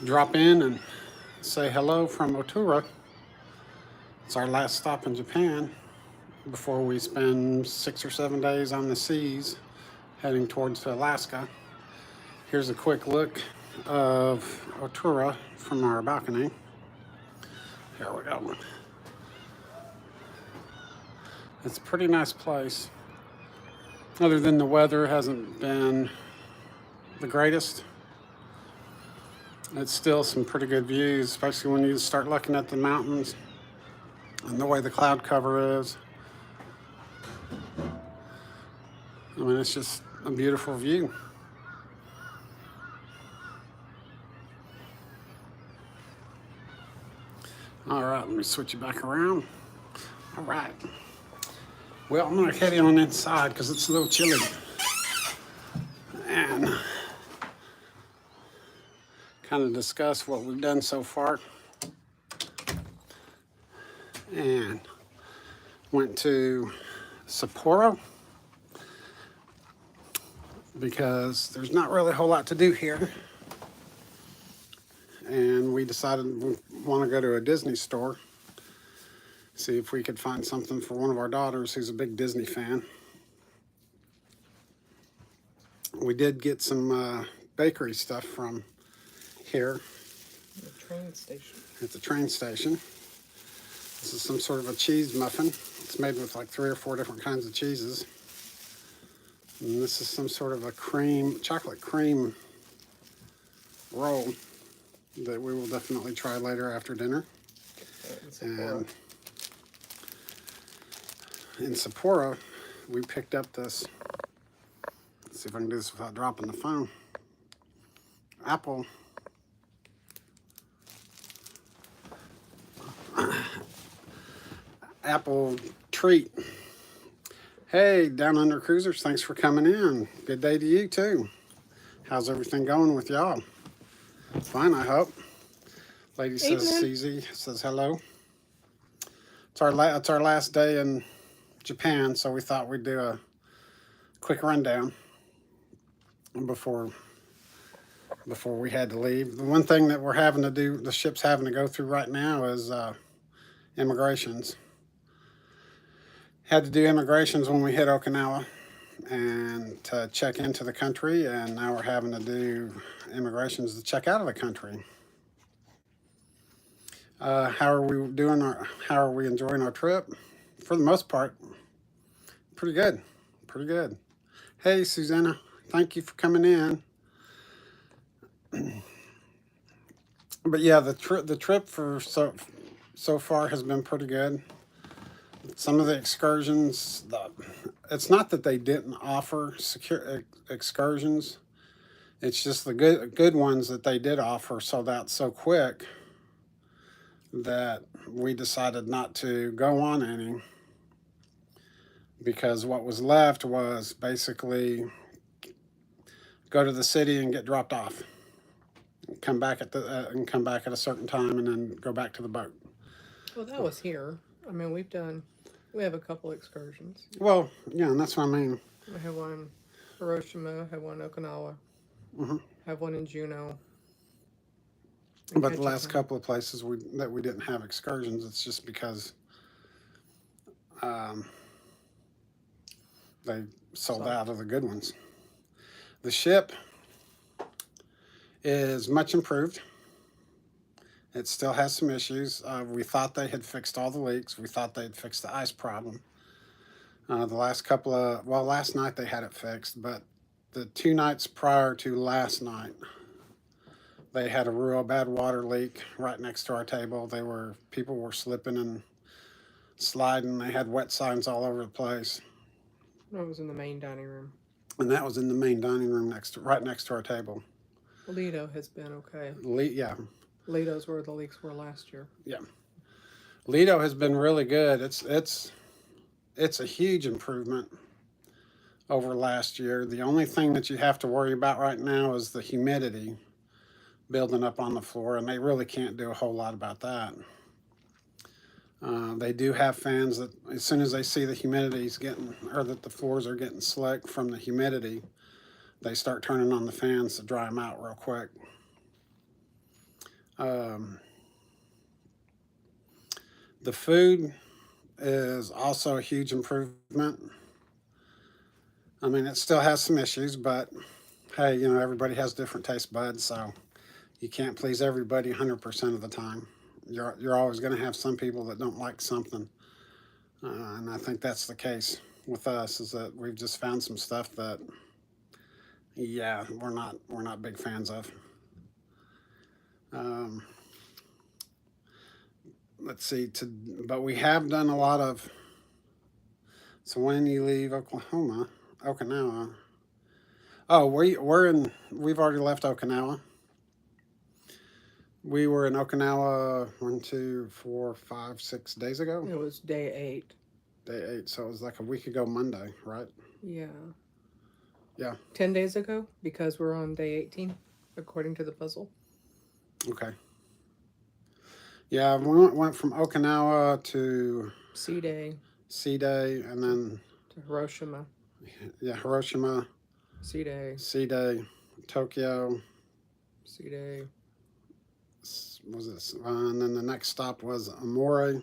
drop in and say hello from Otaru. It's our last stop in Japan before we spend 6 or 7 days on the seas heading towards Alaska. Here's a quick look of Otaru from our balcony. Here we go. It's a pretty nice place. Other than the weather hasn't been the greatest, it's still some pretty good views, especially when you start looking at the mountains and the way the cloud cover is. I mean, it's just a beautiful view. All right, let me switch you back around. All right. Well, I'm gonna head on inside because it's a little chilly. And kind of discuss what we've done so far. And went to Sapporo because there's not really a whole lot to do here. And we decided we want to go to a Disney store, see if we could find something for one of our daughters who's a big Disney fan. We did get some bakery stuff from here. The train station. At the train station. This is some sort of a cheese muffin. It's made with like 3 or 4 different kinds of cheeses. And this is some sort of a chocolate cream roll that we will definitely try later after dinner. And in Sapporo, we picked up this, let's see if I can do this without dropping the phone, apple treat. Hey, Down Under Cruisers, thanks for coming in. Good day to you too. How's everything going with y'all? Fine, I hope. Lady says CZ, says hello. It's our last day in Japan, so we thought we'd do a quick rundown before we had to leave. The one thing that we're having to do, the ship's having to go through right now is immigrations. Had to do immigrations when we hit Okinawa and to check into the country, and now we're having to do immigrations to check out of the country. How are we doing? How are we enjoying our trip? For the most part, pretty good. Pretty good. Hey, Susanna, thank you for coming in. But yeah, the trip for so far has been pretty good. Some of the excursions, it's not that they didn't offer secure excursions. It's just the good ones that they did offer sold out so quick that we decided not to go on any, because what was left was basically go to the city and get dropped off, come back at a certain time, and then go back to the boat. Well, that was here. I mean, we have a couple excursions. Well, yeah, and that's what I mean. We have one Hiroshima, have one Okinawa, have one in Juneau. But the last couple of places that we didn't have excursions, it's just because they sold out of the good ones. The ship is much improved. It still has some issues. We thought they had fixed all the leaks. We thought they'd fixed the ice problem. Last night they had it fixed, but the 2 nights prior to last night, they had a real bad water leak right next to our table. People were slipping and sliding. They had wet signs all over the place. That was in the main dining room. And that was in the main dining room right next to our table. Lido has been okay. Yeah. Lido's where the leaks were last year. Yeah. Lido has been really good. It's a huge improvement over last year. The only thing that you have to worry about right now is the humidity building up on the floor, and they really can't do a whole lot about that. They do have fans that as soon as they see the humidity's that the floors are getting slick from the humidity, they start turning on the fans to dry them out real quick. Um, the food is also a huge improvement. I mean, it still has some issues, but hey, everybody has different taste buds, so you can't please everybody 100% of the time. You're always going to have some people that don't like something, and I think that's the case with us. Is that we've just found some stuff that, yeah, we're not big fans of. Um, let's see, but we have done a lot of. So when you leave Oklahoma, Okinawa. Oh, we've already left Okinawa. We were in Okinawa 6 days ago. It was day 8. Day 8, so it was like a week ago Monday, right? Yeah. Yeah. 10 days ago, because we're on day 18, according to the puzzle. Okay. Yeah, we went from Okinawa to Sea Day C-Day, and then to Hiroshima. yeah, Hiroshima, Sea Day. C-Day, Tokyo. Sea Day. Was it? And then the next stop was Amore,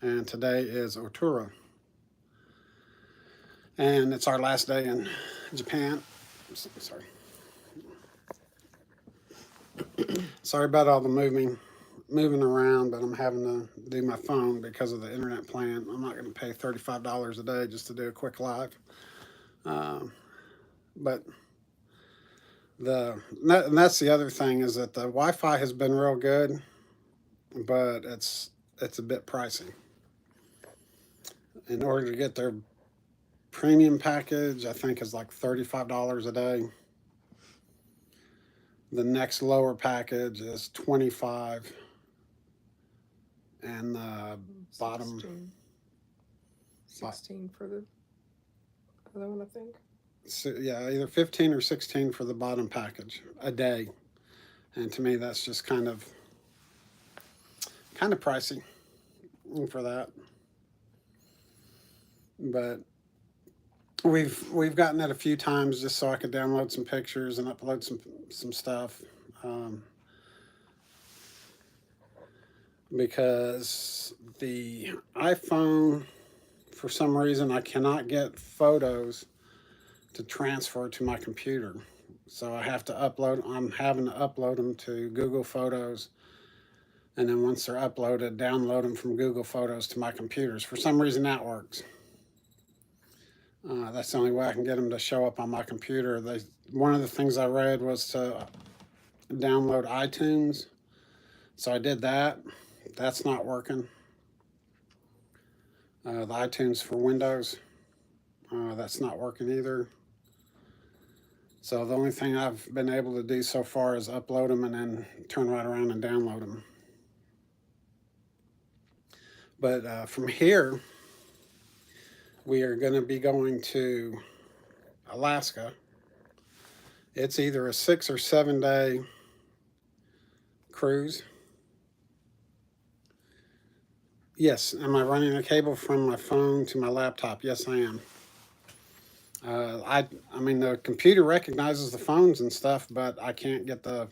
and today is Otaru. And it's our last day in Japan. Sorry. Sorry about all the moving around, but I'm having to do my phone because of the internet plan. I'm not going to pay $35 a day just to do a quick live. But and that's the other thing, is that the Wi-Fi has been real good, but it's a bit pricey. In order to get their premium package, I think is like $35 a day. The next lower package is $25, and the bottom 16 for the other one, I think. So, yeah, either 15 or 16 for the bottom package a day, and to me that's just kind of pricey for that. But we've gotten it a few times just so I could download some pictures and upload some stuff, because the iPhone, for some reason, I cannot get photos to transfer to my computer. So I'm having to upload them to Google Photos, and then once they're uploaded, download them from Google Photos to my computers. For some reason that works. That's the only way I can get them to show up on my computer. One of the things I read was to download iTunes. So I did that. That's not working. The iTunes for Windows, that's not working either. So the only thing I've been able to do so far is upload them and then turn right around and download them. But from here, we are going to be going to Alaska. It's either a 6 or 7 day cruise. Yes, am I running a cable from my phone to my laptop? Yes, I am. I mean the computer recognizes the phones and stuff, but I can't get the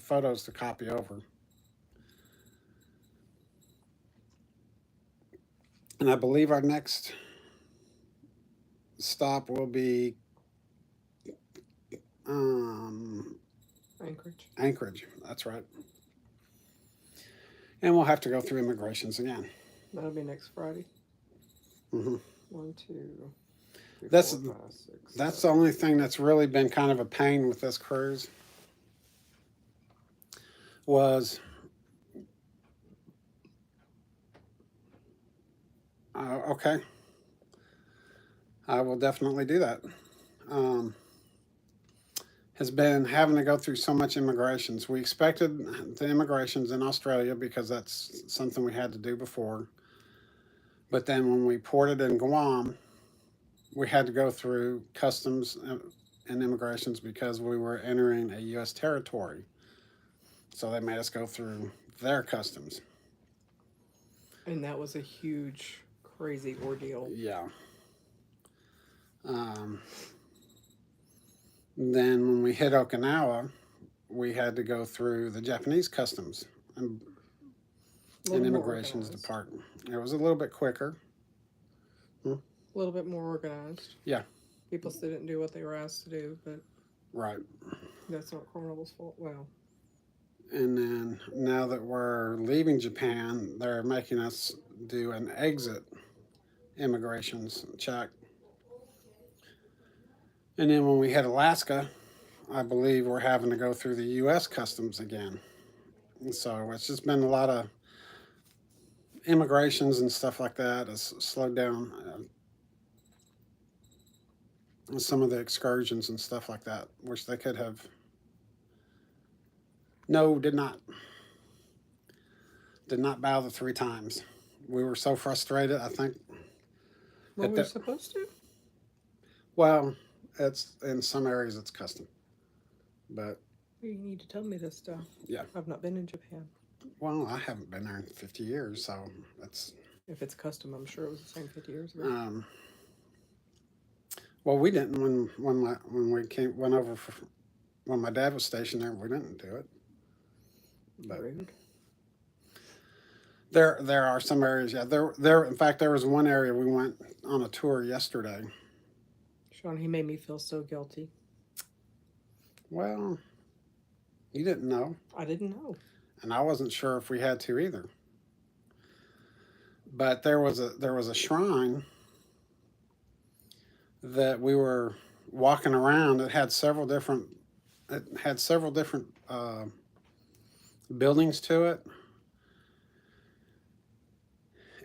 photos to copy over. And I believe our next stop will be Anchorage. That's right. And we'll have to go through immigrations again. That'll be next Friday. Mm-hmm. 1, 2, 3, That's 4, 5, 6, that's 7. the only thing that's really been kind of a pain with this cruise. Was okay. I will definitely do that. Has been having to go through so much immigrations. We expected the immigrations in Australia because that's something we had to do before. But then when we ported in Guam, we had to go through customs and immigrations because we were entering a U.S. territory. So they made us go through their customs. And that was a huge, crazy ordeal. Yeah. Then when we hit Okinawa, we had to go through the Japanese customs and A little more immigrations organized. department. It was a little bit quicker. A little bit more organized. Yeah. People still didn't do what they were asked to do, but Right. that's not Carnival's fault. Well, And then now that we're leaving Japan, they're making us do an exit immigrations check. And then when we hit Alaska, I believe we're having to go through the U.S. customs again. And so it's just been a lot of immigrations and stuff like that has slowed down some of the excursions and stuff like that, which they could have. No, did not. Did not bow the 3 times. We were so frustrated, I think. were we supposed to? Well, it's in some areas it's custom. But You need to tell me this stuff. yeah. I've not been in Japan. Well, I haven't been there in 50 years, so that's. If it's custom, I'm sure it was the same 50 years ago. Well, we didn't when we went over when my dad was stationed there. We didn't do it. But Rude. there are some areas. Yeah, there. In fact, there was one area we went on a tour yesterday. Sean, he made me feel so guilty. Well, you didn't know, I didn't know. and I wasn't sure if we had to either. But there was a shrine that we were walking around. It had several different buildings to it,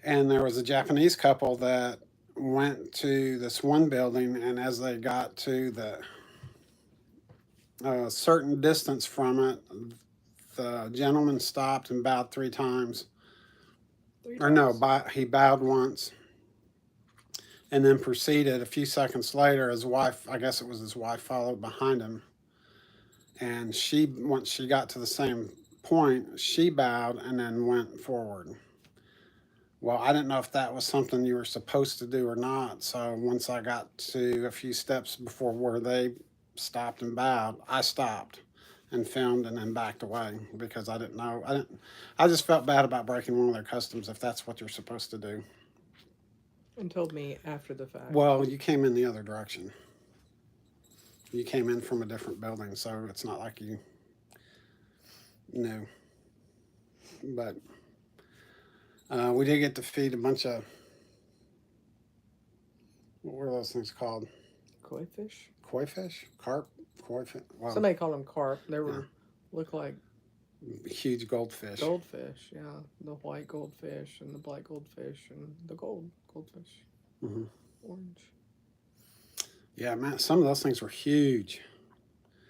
and there was a Japanese couple that went to this one building, and as they got to the certain distance from it, the gentleman stopped and bowed 3 times. Or no, he bowed once, and then proceeded. A few seconds later, his wife, I guess it was his wife, followed behind him, and once she got to the same point, she bowed and then went forward. Well, I didn't know if that was something you were supposed to do or not, so once I got to a few steps before where they stopped and bowed, I stopped and filmed and then backed away because I didn't know. I just felt bad about breaking one of their customs if that's what you're supposed to do. And told me after the fact. Well, you came in the other direction. You came in from a different building, so it's not like you knew. But we did get to feed a bunch of, what were those things called? Koi fish? Koi fish? Carp? Koi fish? Well, Somebody called them carp. They were look like huge goldfish. goldfish, yeah. The white goldfish and the black goldfish and the goldfish. Mm-hmm. Orange. Yeah, man, some of those things were huge.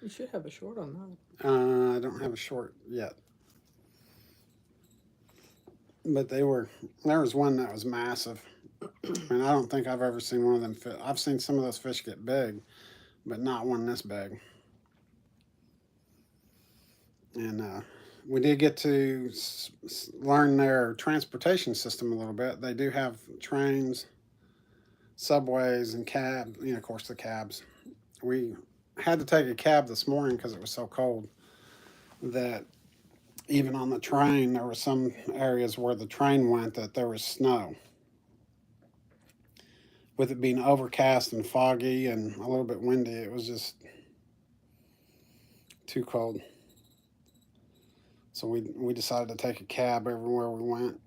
You should have a short on that. I don't have a short yet. But there was one that was massive. And I don't think I've ever seen one of them fit. I've seen some of those fish get big, but not one this big. And we did get to learn their transportation system a little bit. They do have trains, subways, and cab. Of course, the cabs. We had to take a cab this morning because it was so cold that even on the train, there were some areas where the train went that there was snow. With it being overcast and foggy and a little bit windy, it was just too cold. So we decided to take a cab everywhere we went.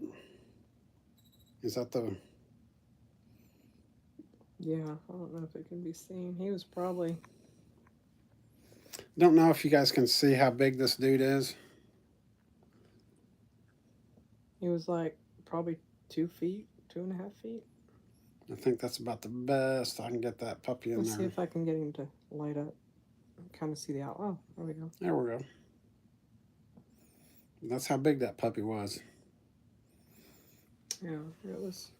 Is that the... Yeah, I don't know if it can be seen. He was probably... Don't know if you guys can see how big this dude is. He was like probably 2 feet, 2.5 feet. I think that's about the best I can get that puppy in Let's there. see if I can get him to light up. Kind of see the out. Oh, there we go. There we go. That's how big that puppy was. Yeah, it was.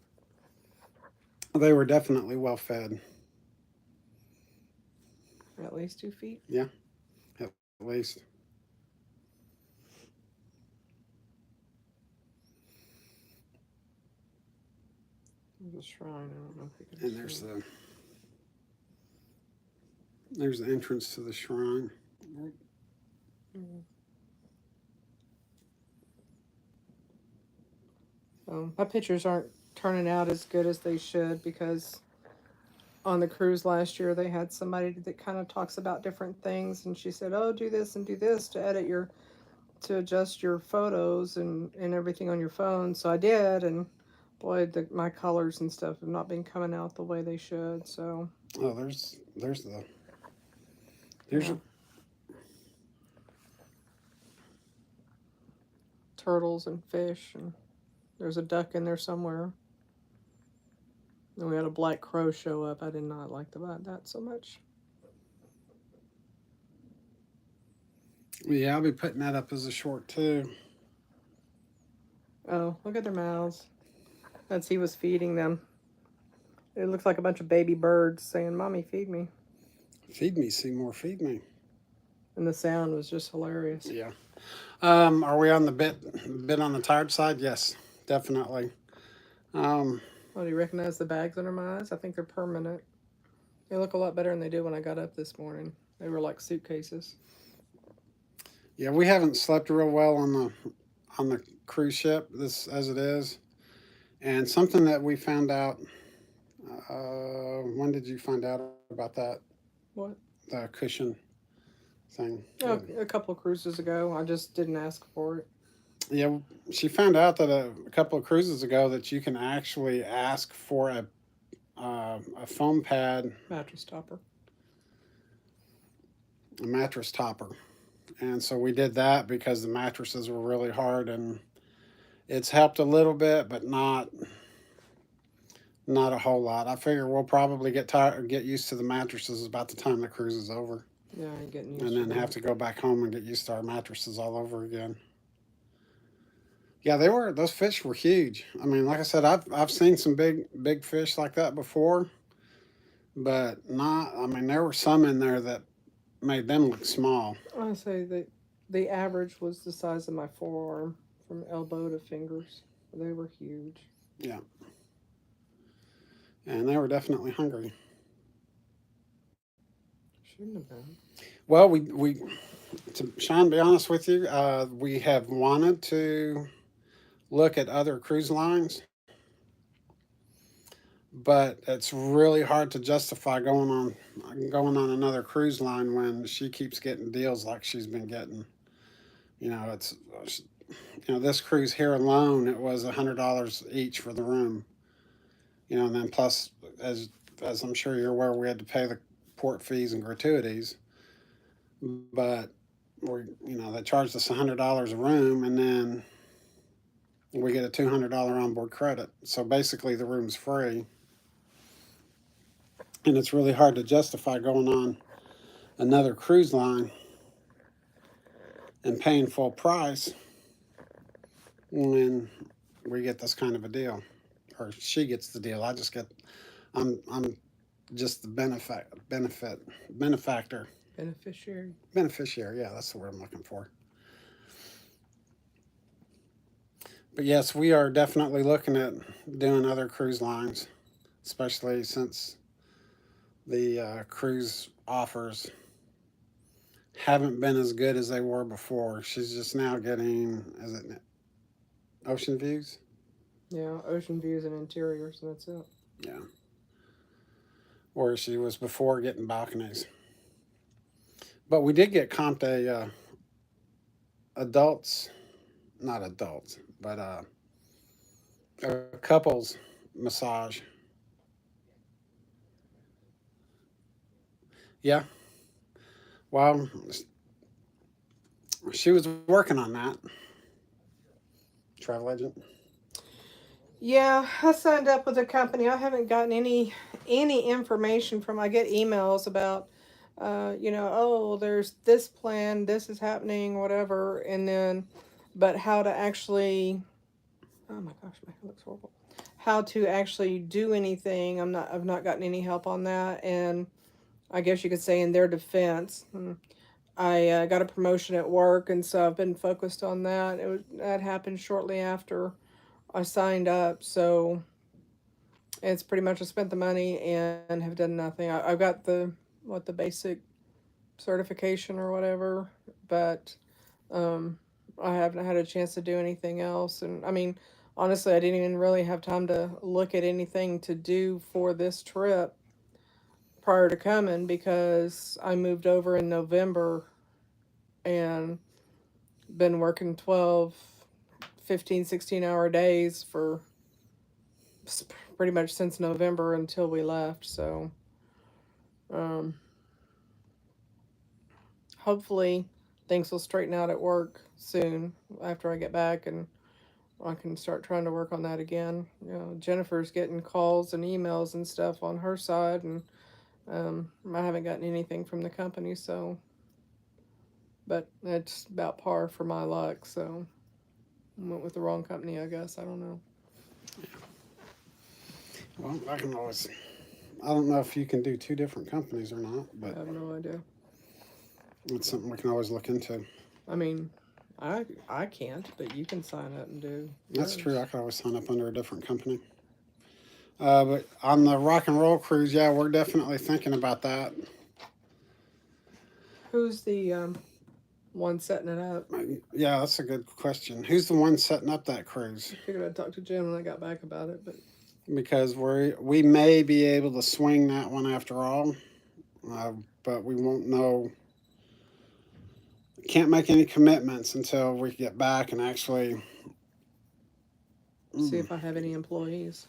They were definitely well fed. At least 2 feet? Yeah, at least. There's a shrine. I don't know if you can And there's the entrance to the shrine. So my pictures aren't turning out as good as they should because on the cruise last year they had somebody that kind of talks about different things, and she said, "Oh, do this and do this to adjust your photos and everything on your phone." So I did, and boy, my colors and stuff have not been coming out the way they should. So Oh, there's the yeah. Turtles and fish, and there's a duck in there somewhere. And we had a black crow show up. I did not like that so much. yeah. I'll be putting that up as a short too. Oh, look at their mouths. That's he was feeding them. It looks like a bunch of baby birds saying, "Mommy, feed me." Feed me, Seymour. Feed me. And the sound was just hilarious. Yeah. Are we on the bit on the tired side? Yes, definitely. Um, Oh, do you recognize the bags under my eyes? I think they're permanent. They look a lot better than they did when I got up this morning. They were like suitcases. yeah, we haven't slept real well on the cruise ship this as it is, and something that we found out. When did you find out about that? What? The cushion thing. Oh, a couple of cruises ago. I just didn't ask for it. Yeah, she found out that a couple of cruises ago that you can actually ask for a foam pad, Mattress topper. a mattress topper, and so we did that because the mattresses were really hard, and it's helped a little bit, but not a whole lot. I figure we'll probably get used to the mattresses about the time the cruise is over, Yeah, I ain't getting used and to then that. have to go back home and get used to our mattresses all over again. Yeah, those fish were huge. I mean, like I said, I've seen some big fish like that before, but not. I mean, there were some in there that made them look small. I say that the average was the size of my forearm from elbow to fingers. They were huge. Yeah, and they were definitely hungry. Shouldn't have been. Well, we to Sean, be honest with you, we have wanted to look at other cruise lines, but it's really hard to justify going on another cruise line when she keeps getting deals like she's been getting. You know, this cruise here alone, it was $100 each for the room. You know, and then plus, as I'm sure you're aware, we had to pay the port fees and gratuities. But they charged us $100 a room, and then we get a $200 onboard credit. So basically, the room's free, and it's really hard to justify going on another cruise line and paying full price when we get this kind of a deal, or she gets the deal. I'm just the benefactor, Beneficiary. Yeah, that's the word I'm looking for. But yes, we are definitely looking at doing other cruise lines, especially since the cruise offers haven't been as good as they were before. She's just now getting, is it ocean views? Yeah, ocean views and interiors, and that's it. Yeah. Where she was before getting balconies. But we did get comped a adults, not adults, but a couples massage. Yeah. Well, she was working on that. Travel agent. Yeah, I signed up with a company. I haven't gotten any information from. I get emails about, oh, there's this plan, this is happening, whatever, and then, but how to actually. Oh my gosh, my hair looks horrible. How to actually do anything? I've not gotten any help on that, and I guess you could say in their defense, I got a promotion at work, and so I've been focused on that. That happened shortly after I signed up, so it's pretty much I spent the money and have done nothing. I've got the basic certification or whatever, but I haven't had a chance to do anything else. And I mean, honestly, I didn't even really have time to look at anything to do for this trip prior to coming because I moved over in November and been working 12, 15, 16 hour days for pretty much since November until we left. So, um, hopefully things will straighten out at work soon after I get back and I can start trying to work on that again. Jennifer's getting calls and emails and stuff on her side, and I haven't gotten anything from the company, so, but it's about par for my luck, so I went with the wrong company, I guess. I don't know. Well, I can always. I don't know if you can do two different companies or not, I but have no idea. it's something we can always look into. I mean, I can't, but you can sign up and do That's yours. true. I could always sign up under a different company. But on the rock and roll cruise, yeah, we're definitely thinking about that. Who's the one setting it up? Yeah, that's a good question. Who's the one setting up that cruise? I figured I'd talk to Jim when I got back about it, but Because we may be able to swing that one after all, but we won't know. Can't make any commitments until we get back and actually see if I have any employees.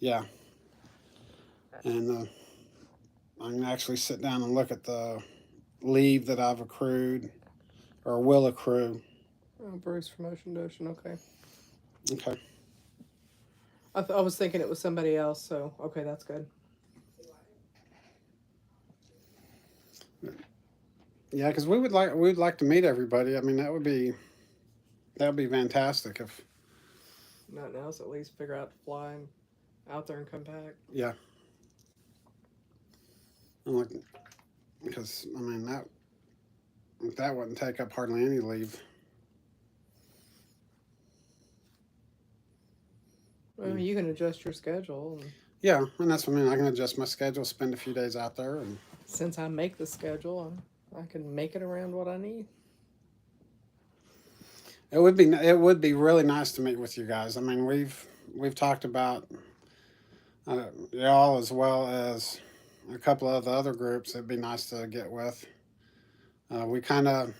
Yeah, and I can actually sit down and look at the leave that I've accrued or will accrue. Oh, Bruce from Ocean to Ocean. Okay. Okay. I was thinking it was somebody else, so okay, that's good. Yeah, because we'd like to meet everybody. I mean, that would be fantastic if. Nothing else, at least figure out to fly and out there and come back. Yeah. Like, because I mean that wouldn't take up hardly any leave. Well, you can adjust your schedule. Yeah, and that's what I mean. I can adjust my schedule, spend a few days out there, and since I make the schedule, I can make it around what I need. It would be really nice to meet with you guys. I mean, we've talked about y'all as well as a couple of the other groups. It'd be nice to get with. We kind of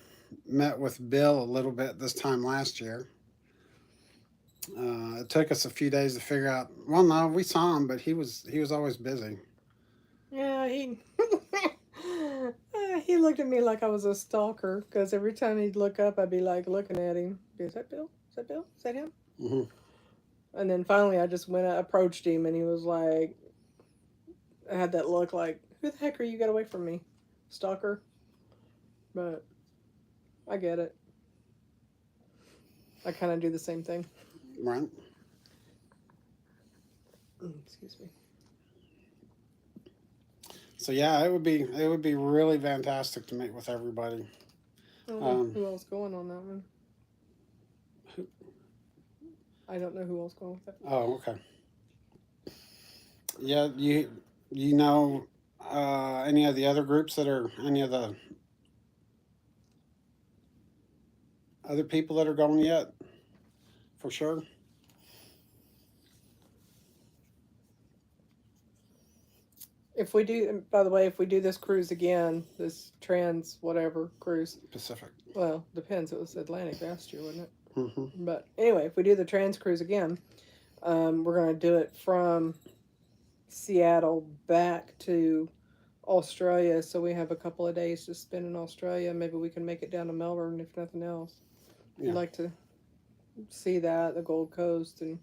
met with Bill a little bit this time last year. It took us a few days to figure out. Well, no, we saw him, but he was always busy. Yeah, he he looked at me like I was a stalker because every time he'd look up, I'd be like looking at him. Is that Bill? Is that Bill? Is that him? Mm-hmm. And then finally, I just approached him, and he was like, I had that look like, who the heck are you? Get away from me, stalker. But I get it. I kind of do the same thing. Right. Excuse me. So yeah, it would be really fantastic to meet with everybody. Who else going on that one? I don't know who else going with that. Oh, okay. Yeah, you know any of the other groups that are any of the other people that are going yet? For sure. If we do, by the way, if we do this cruise again, this trans whatever cruise. Pacific. Well, depends. It was Atlantic last year, wasn't it? Mm-hmm. But anyway, if we do the trans cruise again, we're going to do it from Seattle back to Australia. So we have a couple of days to spend in Australia. Maybe we can make it down to Melbourne if nothing else. Yeah. I'd like to see that, the Gold Coast, and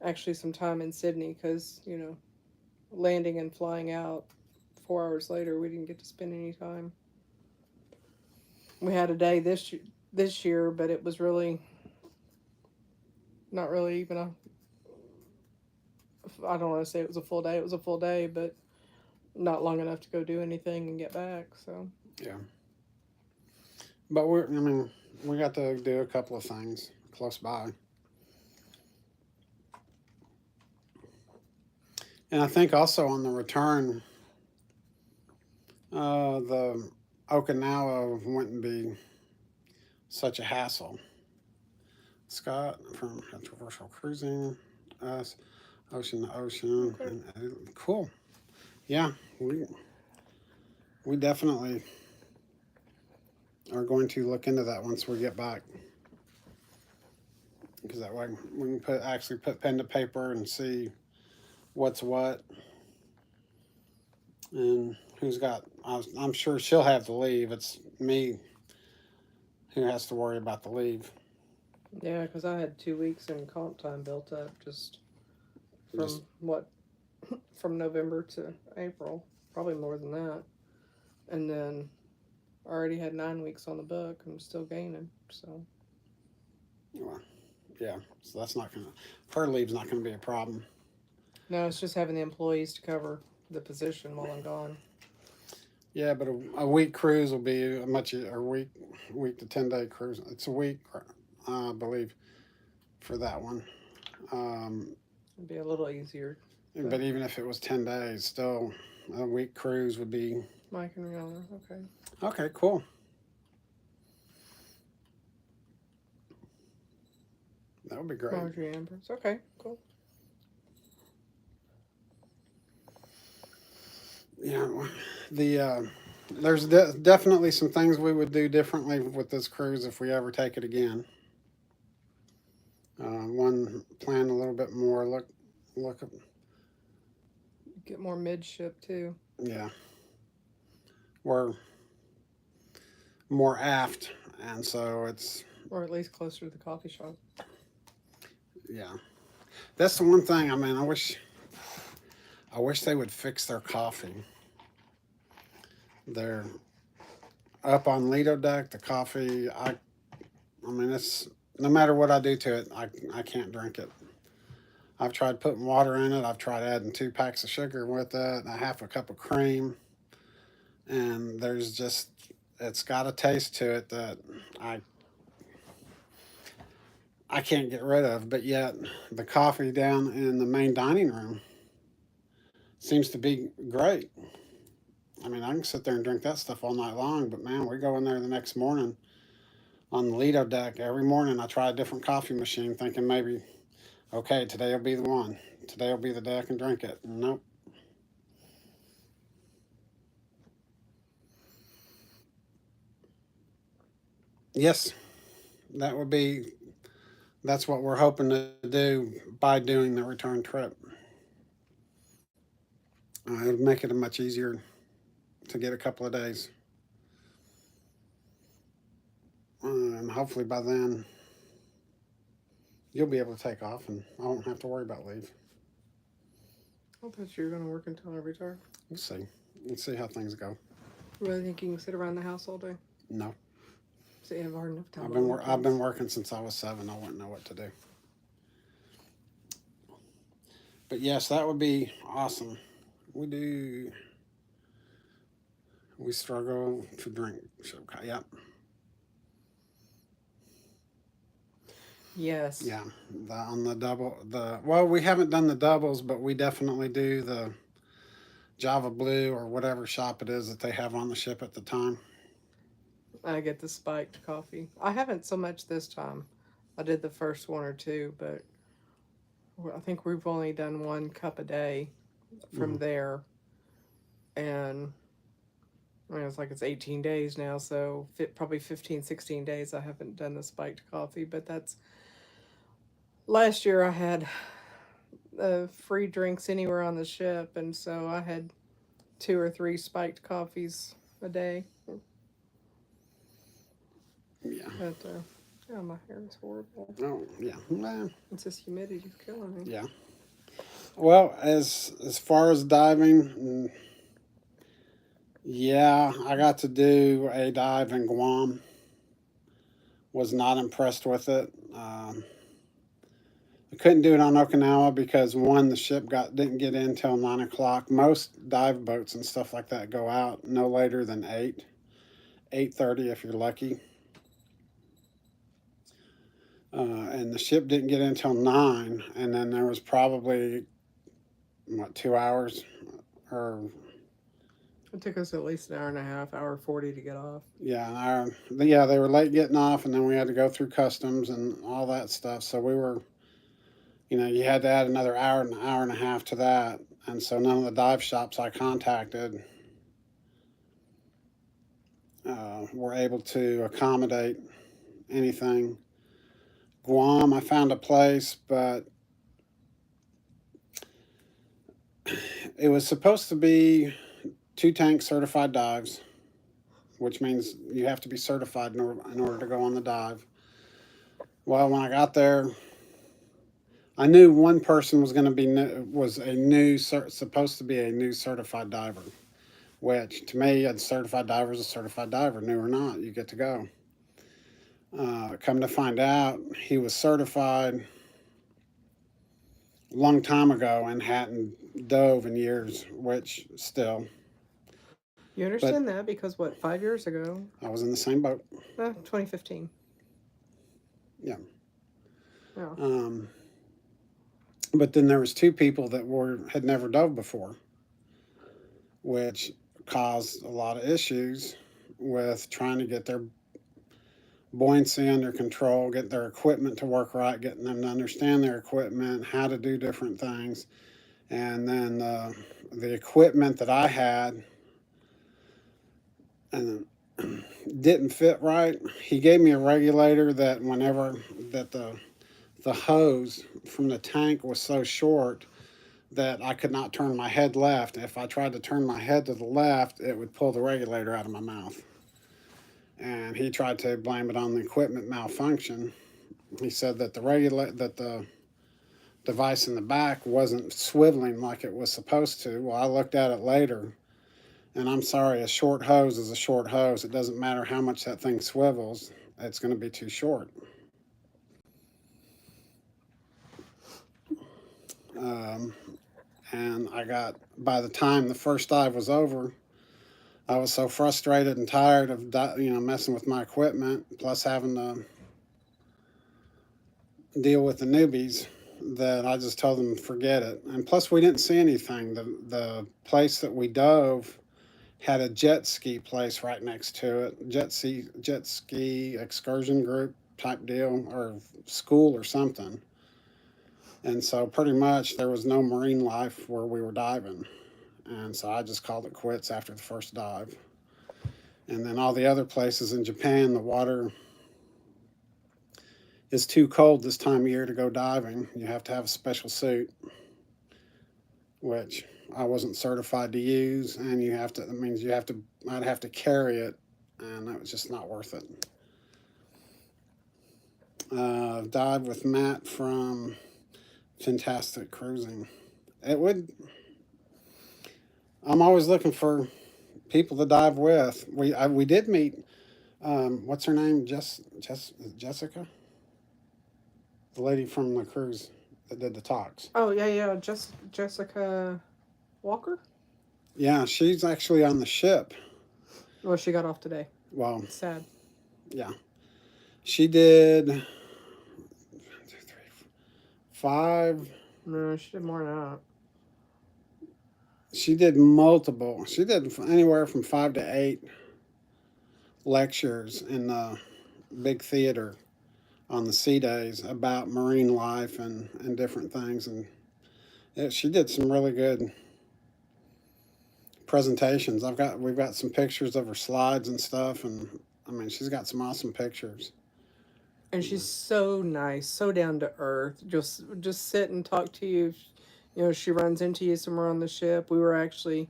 actually some time in Sydney because, landing and flying out 4 hours later, we didn't get to spend any time. We had a day this year, but it was really not really even I don't want to say it was a full day. It was a full day, but not long enough to go do anything and get back. So yeah. But we got to do a couple of things close by. And I think also on the return, the Okinawa wouldn't be such a hassle. Scott from Controversial Cruising, us, Ocean to Ocean. Okay. And, cool. Yeah, we definitely are going to look into that once we get back. Because that way we can actually put pen to paper and see what's what and who's got. I'm sure she'll have the leave. It's me who has to worry about the leave. Yeah, because I had 2 weeks in comp time built up just from Just- what from November to April, probably more than that, and then I already had 9 weeks on the book. I'm still gaining, so Well, yeah, so that's not gonna. Her leave's not gonna be a problem. no, it's just having the employees to cover the position while I'm gone. Yeah, but a week cruise will be a week to 10-day cruise. It's a week, I believe, for that one. It'd be a little easier. But even if it was 10 days, still a week cruise would be Mike and Rihanna, okay. okay. Cool. That would be great. Marjorie Ambrose, okay, cool. Yeah, there's definitely some things we would do differently with this cruise if we ever take it again. One, plan a little bit more. Look. Get more midship too. Yeah, we're more aft, and so it's Or at least closer to the coffee shop. yeah. That's the one thing. I mean, I wish they would fix their coffee. They're up on Lido deck. The coffee, I mean, it's no matter what I do to it, I can't drink it. I've tried putting water in it. I've tried adding 2 packs of sugar with it, and a half a cup of cream, and it's got a taste to it that I can't get rid of. But yet, the coffee down in the main dining room seems to be great. I mean, I can sit there and drink that stuff all night long, but man, we go in there the next morning on the Lido deck. Every morning I try a different coffee machine thinking maybe, okay, today will be the one. Today will be the day I can drink it. Nope. Yes, that's what we're hoping to do by doing the return trip. It'll make it much easier to get a couple of days. And hopefully by then you'll be able to take off and I won't have to worry about leave. I thought you were going to work until I retire. We'll see. We'll see how things go. Really think you can sit around the house all day? No. So you have a hard enough time. I've been working since I was 7. I wouldn't know what to do. But yes, that would be awesome. We struggle to drink. Yep. Yes. Yeah. On the double, well, we haven't done the doubles, but we definitely do the Java Blue or whatever shop it is that they have on the ship at the time. I get the spiked coffee. I haven't so much this time. I did the first 1 or 2, but I think we've only done 1 cup a day from there. And I mean, it's 18 days now, so probably 15, 16 days I haven't done the spiked coffee. But that's last year I had free drinks anywhere on the ship, and so I had 2 or 3 spiked coffees a day. Yeah. But yeah, my hair is horrible. Oh, yeah. Well, It's this humidity's killing me. yeah. Well, as far as diving, yeah, I got to do a dive in Guam. Was not impressed with it. I couldn't do it on Okinawa because one, the ship didn't get in till 9 o'clock. Most dive boats and stuff like that go out no later than 8:30 if you're lucky. And the ship didn't get in till 9, and then there was probably 2 hours or It took us at least an hour and a half, hour 40 to get off. Yeah, they were late getting off, and then we had to go through customs and all that stuff. So we were, you had to add another hour, an hour and a half to that. And so none of the dive shops I contacted were able to accommodate anything. Guam, I found a place, but it was supposed to be 2 tank certified dives, which means you have to be certified in order to go on the dive. Well, when I got there, I knew one person was going to be supposed to be a new certified diver, which to me, a certified diver is a certified diver, new or not, you get to go. Come to find out, he was certified a long time ago and hadn't dove in years, which still. You understand that because what, 5 years ago? I was in the same boat. 2015. Yeah. Yeah. But then there was 2 people that had never dove before, which caused a lot of issues with trying to get their buoyancy under control, get their equipment to work right, getting them to understand their equipment, how to do different things. And then the equipment that I had and didn't fit right. He gave me a regulator that whenever that the hose from the tank was so short that I could not turn my head left. If I tried to turn my head to the left, it would pull the regulator out of my mouth. And he tried to blame it on the equipment malfunction. He said that the device in the back wasn't swiveling like it was supposed to. Well, I looked at it later, and I'm sorry, a short hose is a short hose. It doesn't matter how much that thing swivels, it's going to be too short. And by the time the first dive was over, I was so frustrated and tired of messing with my equipment, plus having to deal with the newbies, that I just told them forget it. And plus, we didn't see anything. The place that we dove had a jet ski place right next to it, jet ski excursion group type deal, or school or something. And so pretty much there was no marine life where we were diving. And so I just called it quits after the first dive. And then all the other places in Japan, the water is too cold this time of year to go diving. You have to have a special suit, which I wasn't certified to use. And I'd have to carry it, and that was just not worth it. Dived with Matt from Fantastic Cruising. I'm always looking for people to dive with. We did meet, what's her name? Jessica? The lady from the cruise that did the talks. Oh, yeah. Jessica Walker? Yeah, she's actually on the ship. Well, she got off today. Well, it's sad. Yeah. She did 1, 2, 3, 4, 5. No, she did more than that. She did multiple. She did anywhere from 5 to 8 lectures in the big theater on the sea days about marine life and different things. And she did some really good presentations. We've got some pictures of her slides and stuff, and I mean, she's got some awesome pictures. And she's so nice, so down to earth. Just sit and talk to you. You know, she runs into you somewhere on the ship. We were actually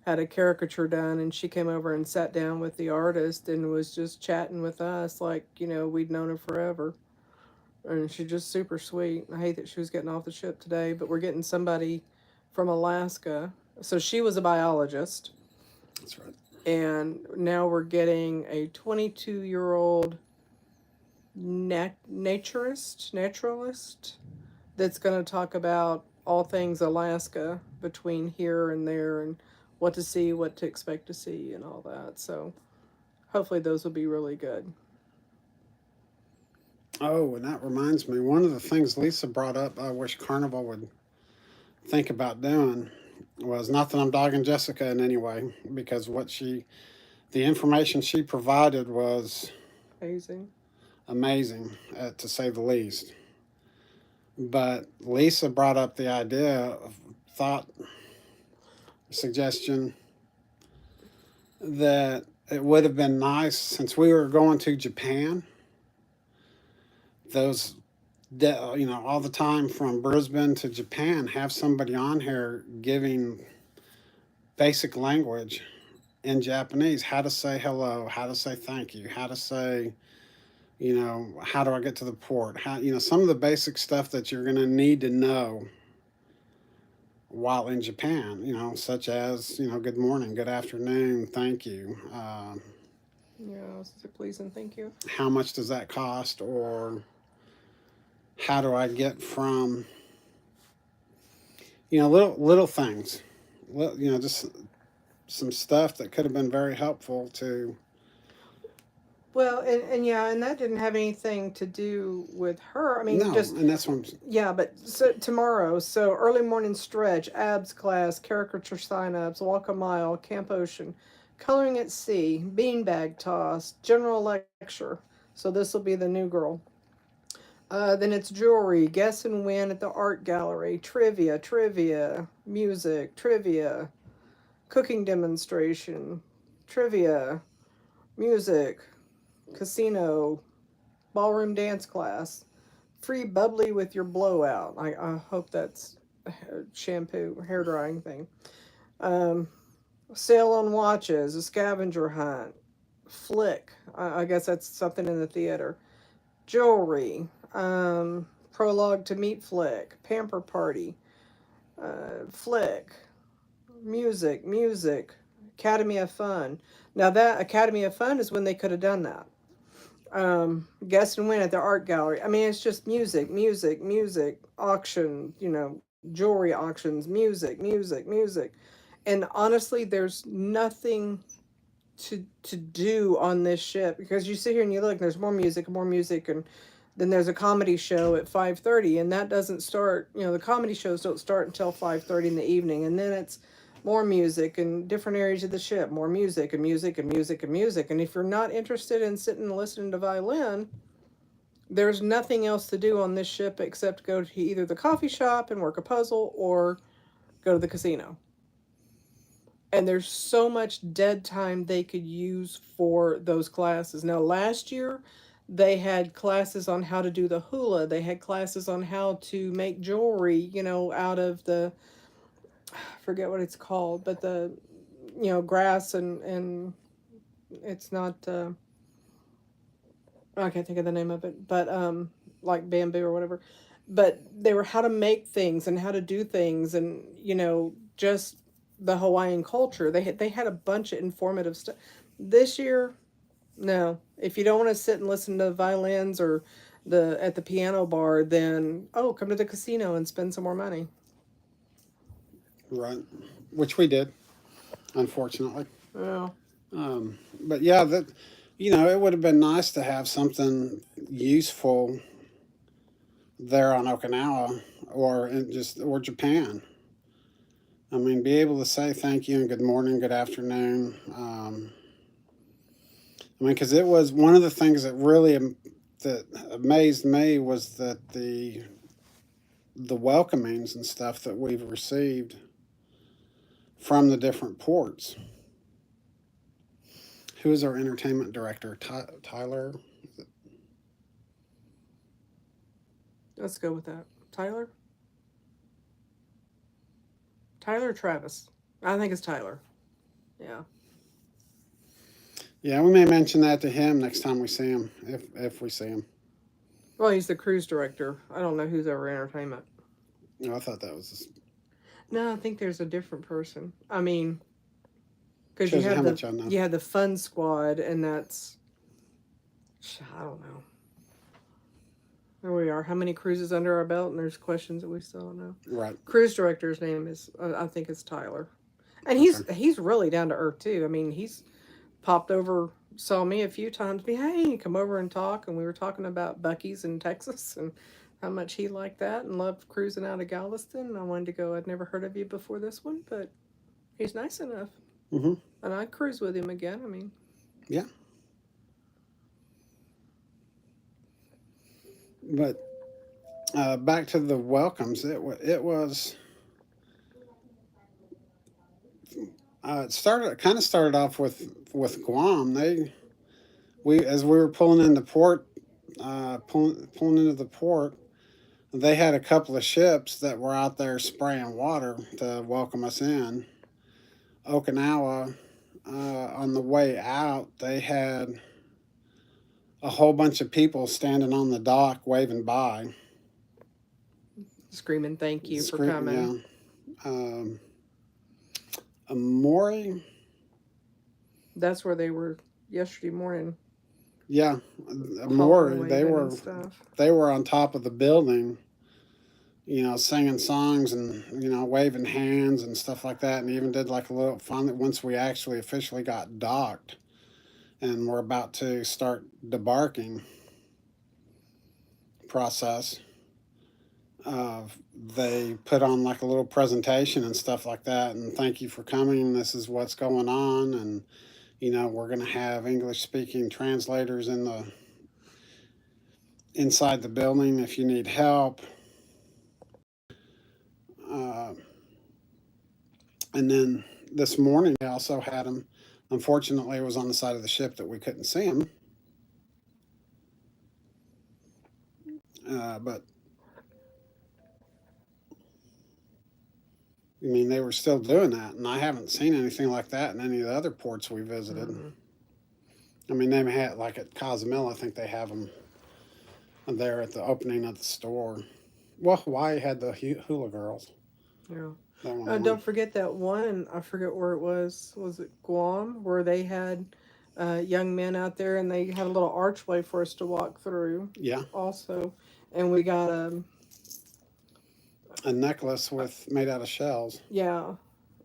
had a caricature done, and she came over and sat down with the artist and was just chatting with us like, we'd known her forever. And she's just super sweet. I hate that she was getting off the ship today, but we're getting somebody from Alaska. So she was a biologist. That's right. And now we're getting a 22-year-old naturalist that's going to talk about all things Alaska between here and there and what to see, what to expect to see, and all that. So hopefully those will be really good. Oh, and that reminds me, one of the things Lisa brought up, I wish Carnival would think about doing, was not that I'm dogging Jessica in any way, because the information she provided was Amazing. amazing, to say the least. But Lisa brought up the idea of thought, suggestion that it would have been nice since we were going to Japan. Those, all the time from Brisbane to Japan, have somebody on here giving basic language in Japanese, how to say hello, how to say thank you, how to say, how do I get to the port? How, some of the basic stuff that you're going to need to know while in Japan, such as, good morning, good afternoon, thank you. Yeah, so please and thank you. How much does that cost? Or how do I get from, little things, just some stuff that could have been very helpful to. Well, and yeah, and that didn't have anything to do with her. I mean, No, just and that's what I'm. yeah, but so tomorrow, so early morning stretch, abs class, caricature sign-ups, walk a mile, Camp Ocean, coloring at sea, beanbag toss, general lecture. So this will be the new girl. Then it's jewelry, guess and win at the art gallery, trivia, music, trivia, cooking demonstration, trivia, music, casino, ballroom dance class, free bubbly with your blowout. I hope that's a shampoo, hair drying thing. Um, Sale on watches, a scavenger hunt, flick. I guess that's something in the theater. Jewelry, prologue to meet flick, pamper party, flick, music, Academy of Fun. Now that Academy of Fun is when they could have done that. Guest and win at the art gallery. I mean, it's just music, auction, jewelry auctions, music. And honestly, there's nothing to do on this ship because you sit here and you look, there's more music, and then there's a comedy show at 5:30, and that doesn't start. The comedy shows don't start until 5:30 in the evening, and then it's more music in different areas of the ship, more music and music and music and music. And if you're not interested in sitting and listening to violin, there's nothing else to do on this ship except go to either the coffee shop and work a puzzle or go to the casino. And there's so much dead time they could use for those classes. Now, last year, they had classes on how to do the hula. They had classes on how to make jewelry, out of the, I forget what it's called, but the, grass and it's not, I can't think of the name of it, but like bamboo or whatever. But they were how to make things and how to do things, and just the Hawaiian culture. They had a bunch of informative stuff. This year, no. If you don't want to sit and listen to the violins or at the piano bar, then come to the casino and spend some more money. Right, which we did, unfortunately. Yeah. But yeah, that it would have been nice to have something useful there on Okinawa or Japan. I mean, be able to say thank you and good morning, good afternoon. I mean, because it was one of the things that really that amazed me was that the welcomings and stuff that we've received from the different ports. Who is our entertainment director? Tyler? Let's go with that. Tyler? Tyler or Travis? I think it's Tyler. Yeah. Yeah, we may mention that to him next time we see him, if we see him. Well, he's the cruise director. I don't know who's over entertainment. No, I thought that was. No, I think there's a different person. I mean, because Shows you how much I know. you had the fun squad, and that's, I don't know. There we are. How many cruises under our belt? And there's questions that we still don't know. Right. Cruise director's name is, I think it's Tyler, and he's really down to earth too. I mean, he's popped over, saw me a few times. Hey, come over and talk, and we were talking about Buc-ee's in Texas, and how much he liked that and loved cruising out of Galveston. And I wanted to go. I'd never heard of you before this one, but he's nice enough. Mm-hmm. And I'd cruise with him again. I mean, Yeah. But back to the welcomes. It was. It started off with Guam. As we were pulling into port, pulling into the port, they had a couple of ships that were out there spraying water to welcome us in. Okinawa, on the way out, they had a whole bunch of people standing on the dock waving by, screaming thank you for Scream, coming. yeah. Amori, That's where they were yesterday morning. yeah, Hollering, Amori. waving and stuff. They were on top of the building, singing songs and waving hands and stuff like that, and even did like a little fun. Once we actually officially got docked, and we're about to start debarking process. They put on like a little presentation and stuff like that, and thank you for coming. This is what's going on, and we're going to have English speaking translators inside the building if you need help. And then this morning they also had him. Unfortunately, it was on the side of the ship that we couldn't see him. But I mean, they were still doing that, and I haven't seen anything like that in any of the other ports we visited. Mm-hmm. I mean, they had, like at Cozumel, I think they have them there at the opening of the store. Well, Hawaii had the hula girls. Yeah. Don't forget that one, I forget where it was. Was it Guam? Where they had young men out there, and they had a little archway for us to walk through. Yeah. Also. And we got a necklace made out of shells. Yeah.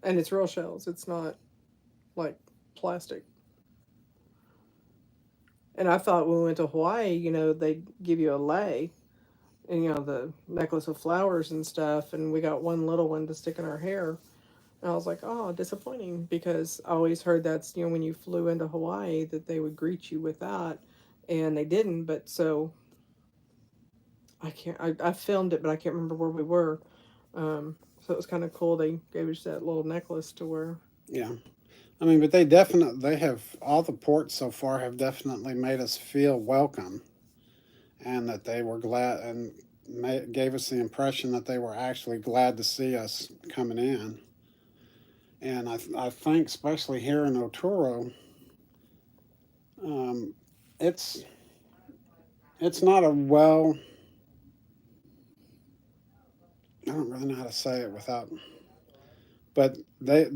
And it's real shells. It's not like plastic. And I thought when we went to Hawaii, they'd give you a lei, and, the necklace of flowers and stuff, and we got one little one to stick in our hair. And I was like, oh, disappointing, because I always heard that's, when you flew into Hawaii that they would greet you with that, and they didn't, but so I filmed it, but I can't remember where we were. So it was kind of cool. They gave us that little necklace to wear. Yeah. I mean, but they have, all the ports so far have definitely made us feel welcome, and that they were glad and gave us the impression that they were actually glad to see us coming in. And I think, especially here in Otaru, it's not a I don't really know how to say it but they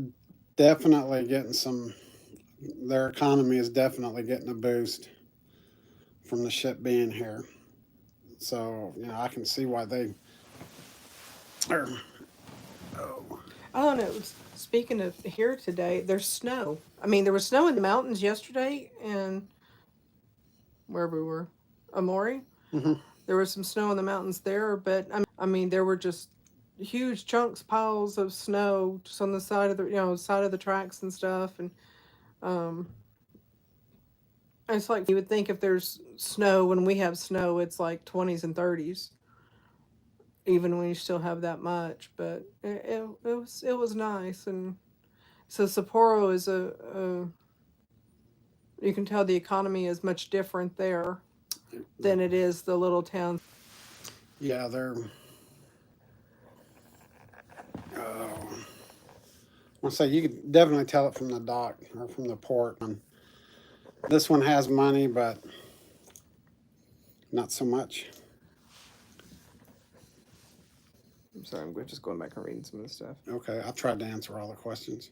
definitely getting their economy is definitely getting a boost from the ship being here. So, I can see why they are. Oh, no. Speaking of here today, there's snow. I mean, there was snow in the mountains yesterday, and wherever we were, Amori. Mm-hmm. There was some snow in the mountains there, but I mean, there were just huge chunks, piles of snow just on the side of the tracks and stuff, and it's like you would think if there's snow when we have snow, it's like 20s and 30s, even when you still have that much. But it was nice, and so Sapporo is you can tell the economy is much different there than it is the little town. Yeah, they're. I'll say you could definitely tell it from the dock or from the port. This one has money, but not so much. I'm sorry, I'm just going back and reading some of the stuff. Okay, I tried to answer all the questions.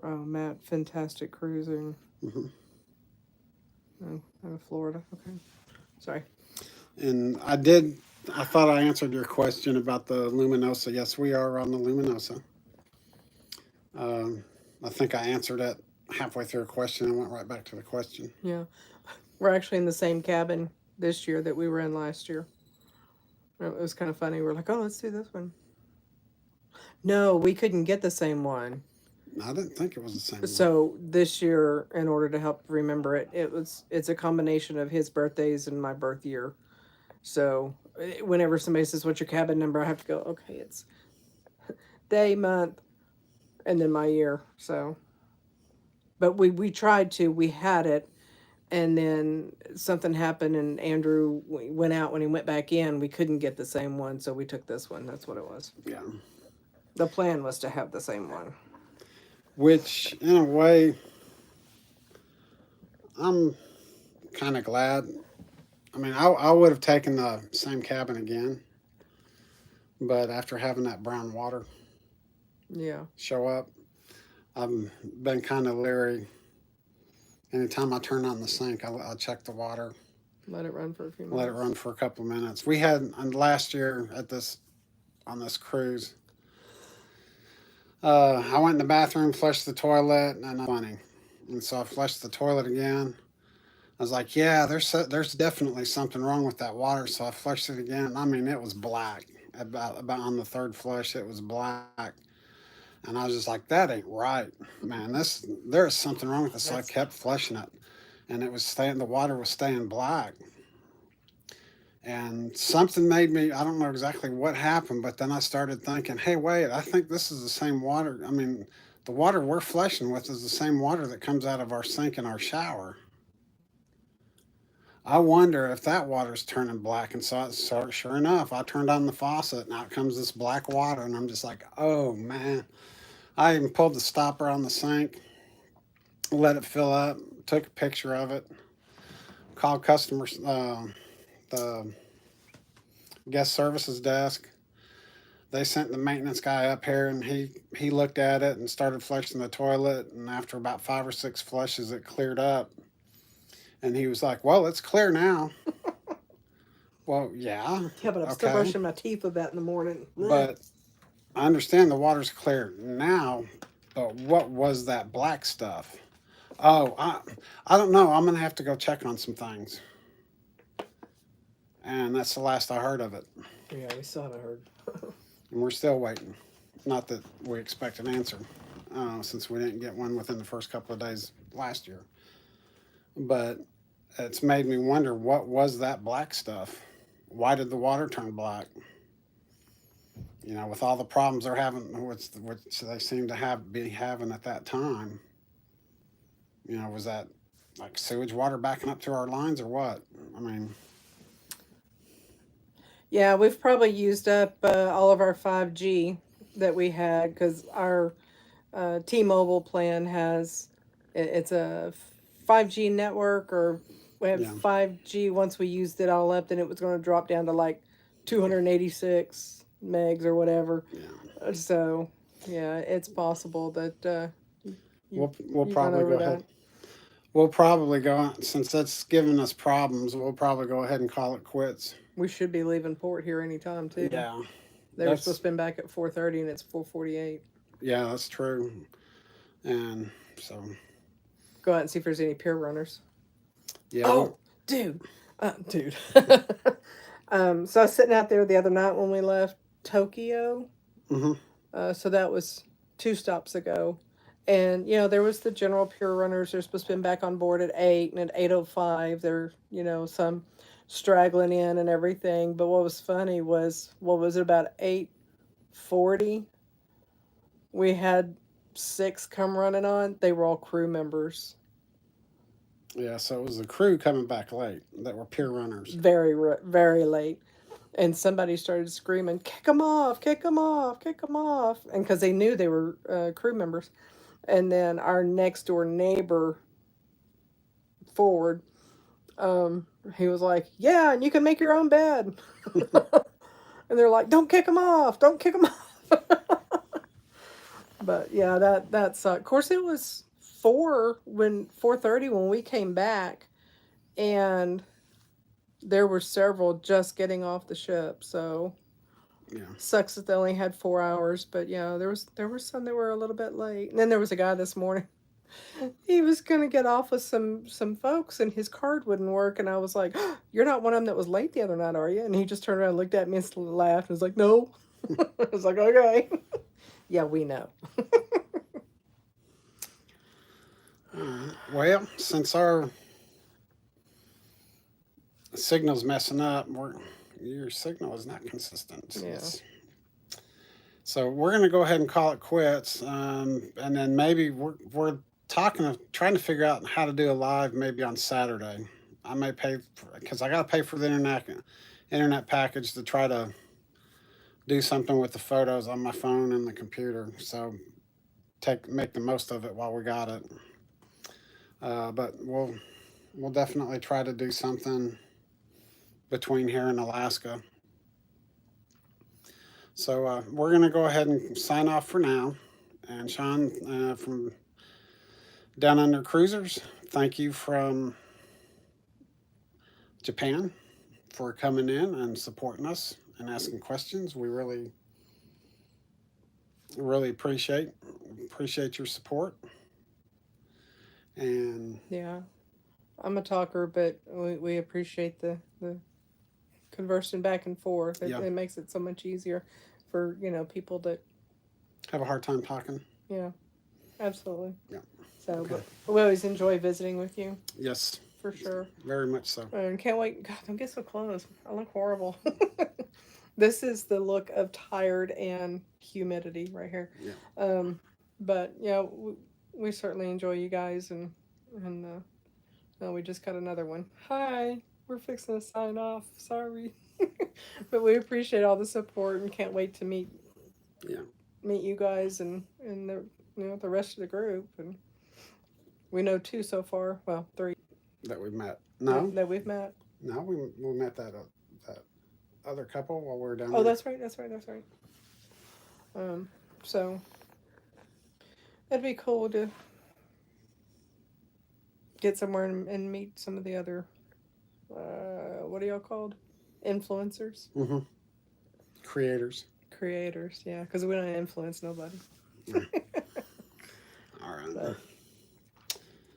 Oh, Matt, fantastic cruising. Mm-hmm. Oh, Florida. Okay, sorry. And I thought I answered your question about the Luminosa. Yes, we are on the Luminosa. I think I answered it halfway through a question and went right back to the question. Yeah. We're actually in the same cabin this year that we were in last year. It was kind of funny. We're like, oh, let's do this one. No, we couldn't get the same one. I didn't think it was the same one. So this year, in order to help remember it, it's a combination of his birthdays and my birth year. So whenever somebody says, "What's your cabin number?" I have to go, "Okay, it's day, month, and then my year." So, but we tried to. We had it, and then something happened, and Andrew went out. When he went back in, we couldn't get the same one, so we took this one. That's what it was. Yeah. The plan was to have the same one. Which, in a way, I'm kind of glad. I mean, I would have taken the same cabin again, but after having that brown water Yeah. show up, I've been kind of leery. Anytime I turn on the sink, I'll check the water, Let it run for a few minutes. let it run for a couple of minutes. We had last year on this cruise. I went in the bathroom, flushed the toilet, and I'm funny. And so I flushed the toilet again. I was like, yeah, there's definitely something wrong with that water. So I flushed it again. I mean, it was black. About on the third flush, it was black. And I was just like, that ain't right, man. There's something wrong with this. So I kept flushing it, and the water was staying black. And something made me, I don't know exactly what happened, but then I started thinking, hey, wait, I think this is the same water. I mean, the water we're flushing with is the same water that comes out of our sink in our shower. I wonder if that water's turning black. And so sure enough, I turned on the faucet and out comes this black water. And I'm just like, oh, man. I even pulled the stopper on the sink, let it fill up, took a picture of it, called the guest services desk. They sent the maintenance guy up here, and he looked at it and started flushing the toilet. And after about 5 or 6 flushes, it cleared up. And he was like, "Well, it's clear now." Well, yeah. Yeah, but I'm still brushing my teeth with that in the morning. But I understand the water's clear now, but what was that black stuff? Oh, I don't know. I'm gonna have to go check on some things. And that's the last I heard of it. Yeah, we still haven't heard. And we're still waiting. Not that we expect an answer, since we didn't get one within the first couple of days last year. But it's made me wonder, what was that black stuff? Why did the water turn black? You know, with all the problems they're having, which they seem to be having at that time. You know, was that like sewage water backing up to our lines or what? I mean, Yeah, we've probably used up all of our 5G that we had because our T-Mobile plan it's a 5G network, or we have yeah, 5G. Once we used it all up, then it was going to drop down to like 286 megs or whatever. yeah. So yeah, it's possible that We'll you run probably over go ahead. that. We'll probably go, since that's giving us problems. We'll probably go ahead and call it quits. We should be leaving port here anytime too. Yeah, They were supposed to be back at 4:30, and it's 4:48. yeah, that's true. And so, Go out and see if there's any pier runners. yeah, Oh, dude, dude. So I was sitting out there the other night when we left Tokyo. mm-hmm, So that was 2 stops ago, and there was the general pier runners. They're supposed to be back on board at 8, and at 8:05, they're some straggling in and everything. But what was funny was, what was it, about 8:40? We had 6 come running on. They were all crew members. yeah. So it was the crew coming back late that were pier runners. Very late. And somebody started screaming, "Kick them off! Kick them off! Kick them off!" And because they knew they were crew members. And then our next door neighbor, Ford, he was like, "Yeah, and you can make your own bed." And they're like, "Don't kick them off! Don't kick them off!" But yeah, that sucked. Of course, it was 4:30 when we came back, and there were several just getting off the ship. So Yeah, sucks that they only had 4 hours. But yeah, there were some that were a little bit late. And then there was a guy this morning. He was gonna get off with some folks, and his card wouldn't work. And I was like, "You're not one of them that was late the other night, are you?" And he just turned around, and looked at me, and laughed, and was like, "No." I was like, "Okay." Yeah, we know. Well, since our signal's messing up, your signal is not consistent. Yeah. So we're going to go ahead and call it quits, and then maybe we're trying to figure out how to do a live maybe on Saturday. I may pay because I got to pay for the internet package to try to do something with the photos on my phone and the computer. So make the most of it while we got it. But we'll definitely try to do something between here and Alaska. So we're going to go ahead and sign off for now. And Sean from Down Under Cruisers, thank you from Japan for coming in and supporting us and asking questions. We really appreciate your support. And Yeah, I'm a talker, but we appreciate the conversing back and forth. It makes it so much easier for people that have a hard time talking. Yeah, absolutely. Yeah. So, okay. But we always enjoy visiting with you. Yes. For sure. Very much so. And can't wait. God, don't get so close. I look horrible. This is the look of tired and humidity right here. Yeah. But yeah, we certainly enjoy you guys, and we just got another one. Hi, we're fixing to sign off. Sorry, but we appreciate all the support and can't wait to meet you guys and the the rest of the group. And we know 2 so far. Well, 3 that we've met. No, that we've met. No, we met that other couple while we were down there. Oh, there. That's right. So it'd be cool to get somewhere and meet some of the other, what are y'all called? Influencers? Mm-hmm. Creators, yeah, because we don't influence nobody. All right. So,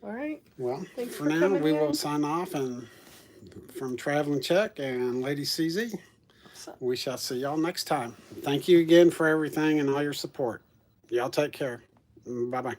all right. Well, for now, we will sign off, and from Traveling Czech and Lady CZ, we shall see y'all next time. Thank you again for everything and all your support. Y'all take care. Bye-bye.